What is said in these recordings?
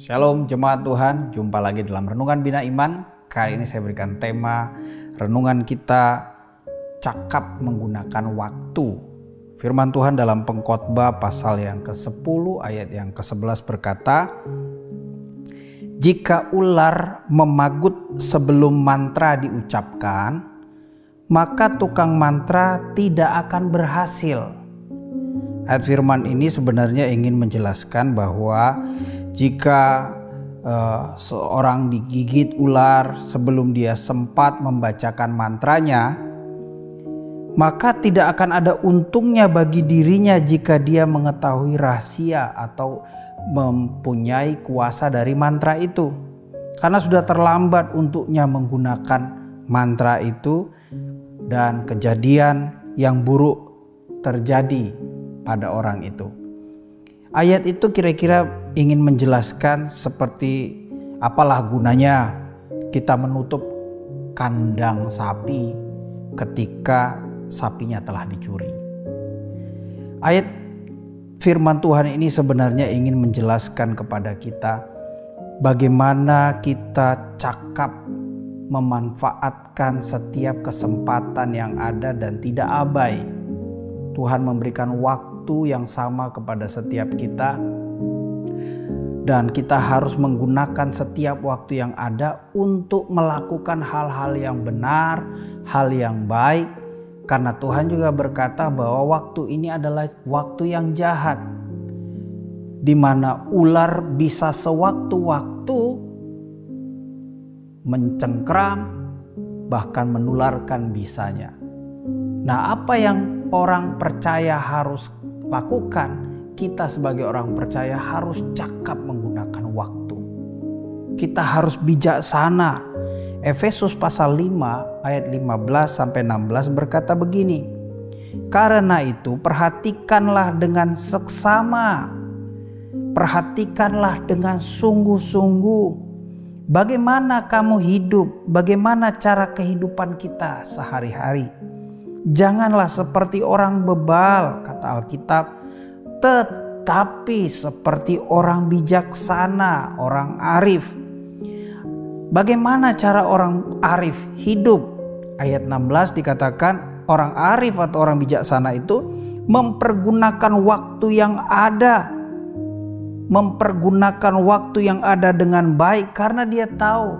Shalom jemaat Tuhan, jumpa lagi dalam Renungan Bina Iman. Kali ini saya berikan tema renungan kita cakap menggunakan waktu. Firman Tuhan dalam Pengkhotbah pasal yang ke-10 ayat yang ke-11 berkata, "Jika ular memagut sebelum mantra diucapkan, maka tukang mantra tidak akan berhasil." Ayat firman ini sebenarnya ingin menjelaskan bahwa jika seorang digigit ular sebelum dia sempat membacakan mantranya, maka tidak akan ada untungnya bagi dirinya jika dia mengetahui rahasia atau mempunyai kuasa dari mantra itu. Karena sudah terlambat untuknya menggunakan mantra itu dan kejadian yang buruk terjadi pada orang itu. Ayat itu kira-kira ingin menjelaskan seperti apalah gunanya kita menutup kandang sapi ketika sapinya telah dicuri. Ayat firman Tuhan ini sebenarnya ingin menjelaskan kepada kita bagaimana kita cakap memanfaatkan setiap kesempatan yang ada dan tidak abai. Tuhan memberikan waktu yang sama kepada setiap kita, dan kita harus menggunakan setiap waktu yang ada untuk melakukan hal-hal yang benar, hal yang baik. Karena Tuhan juga berkata bahwa waktu ini adalah waktu yang jahat, di mana ular bisa sewaktu-waktu mencengkram bahkan menularkan bisanya. Nah, apa yang orang percaya harus lakukan? Kita sebagai orang percaya harus cakap menggunakan waktu. Kita harus bijaksana. Efesus pasal 5 ayat 15-16 berkata begini, "Karena itu perhatikanlah dengan seksama, perhatikanlah dengan sungguh-sungguh bagaimana kamu hidup, bagaimana cara kehidupan kita sehari-hari. Janganlah seperti orang bebal," kata Alkitab, "tetapi seperti orang bijaksana, orang arif." Bagaimana cara orang arif hidup? Ayat 16 dikatakan orang arif atau orang bijaksana itu mempergunakan waktu yang ada. Mempergunakan waktu yang ada dengan baik karena dia tahu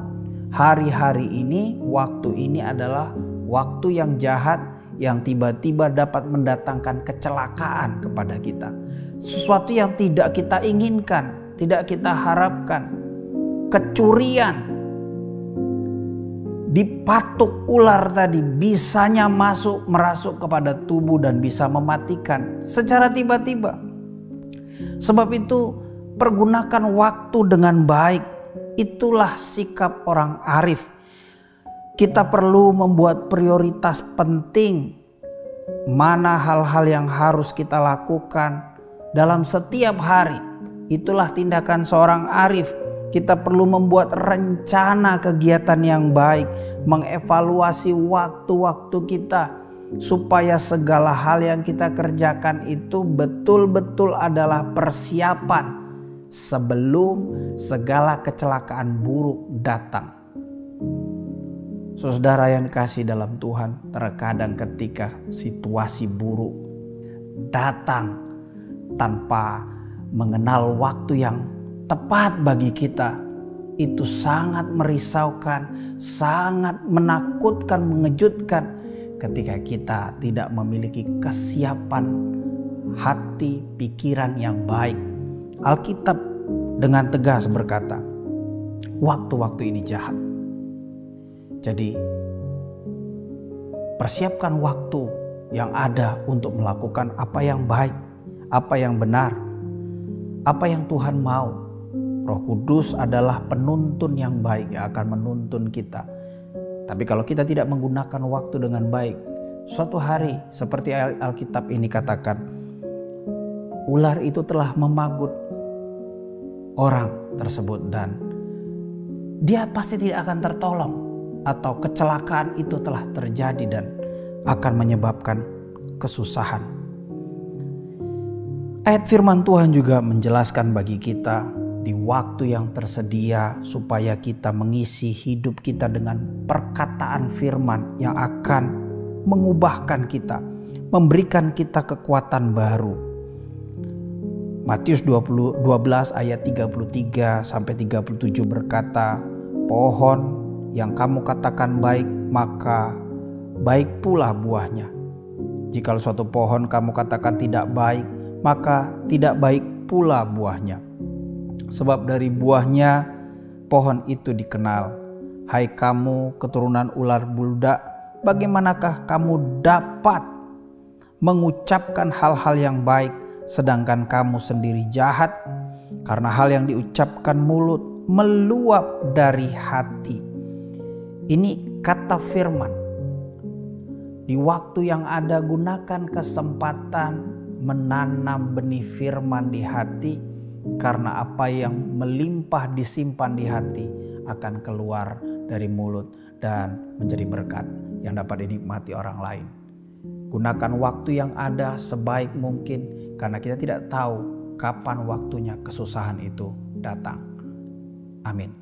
hari-hari ini, waktu ini adalah waktu yang jahat yang tiba-tiba dapat mendatangkan kecelakaan kepada kita. Sesuatu yang tidak kita inginkan, tidak kita harapkan. Kecurian, dipatuk ular tadi bisanya merasuk kepada tubuh dan bisa mematikan secara tiba-tiba. Sebab itu pergunakan waktu dengan baik. Itulah sikap orang arif. Kita perlu membuat prioritas penting mana hal-hal yang harus kita lakukan dalam setiap hari. Itulah tindakan seorang arif. Kita perlu membuat rencana kegiatan yang baik, mengevaluasi waktu-waktu kita supaya segala hal yang kita kerjakan itu betul-betul adalah persiapan sebelum segala kecelakaan buruk datang. Saudara yang dikasihi dalam Tuhan, terkadang ketika situasi buruk datang tanpa mengenal waktu yang tepat bagi kita, itu sangat merisaukan, sangat menakutkan, mengejutkan ketika kita tidak memiliki kesiapan hati, pikiran yang baik. Alkitab dengan tegas berkata, waktu-waktu ini jahat. Jadi persiapkan waktu yang ada untuk melakukan apa yang baik, apa yang benar, apa yang Tuhan mau. Roh Kudus adalah penuntun yang baik yang akan menuntun kita. Tapi kalau kita tidak menggunakan waktu dengan baik, suatu hari seperti Alkitab ini katakan, ular itu telah memagut orang tersebut dan dia pasti tidak akan tertolong. Atau kecelakaan itu telah terjadi dan akan menyebabkan kesusahan. Ayat firman Tuhan juga menjelaskan bagi kita di waktu yang tersedia supaya kita mengisi hidup kita dengan perkataan firman yang akan mengubahkan kita, memberikan kita kekuatan baru. Matius 12 ayat 33 sampai 37 berkata, pohon yang kamu katakan baik, maka baik pula buahnya. Jikalau suatu pohon kamu katakan tidak baik, maka tidak baik pula buahnya. Sebab dari buahnya pohon itu dikenal. Hai kamu keturunan ular buldak, bagaimanakah kamu dapat mengucapkan hal-hal yang baik, sedangkan kamu sendiri jahat? Karena hal yang diucapkan mulut meluap dari hati. Ini kata firman. Di waktu yang ada, gunakan kesempatan menanam benih firman di hati, karena apa yang melimpah disimpan di hati akan keluar dari mulut dan menjadi berkat yang dapat dinikmati orang lain. Gunakan waktu yang ada sebaik mungkin, karena kita tidak tahu kapan waktunya kesusahan itu datang. Amin.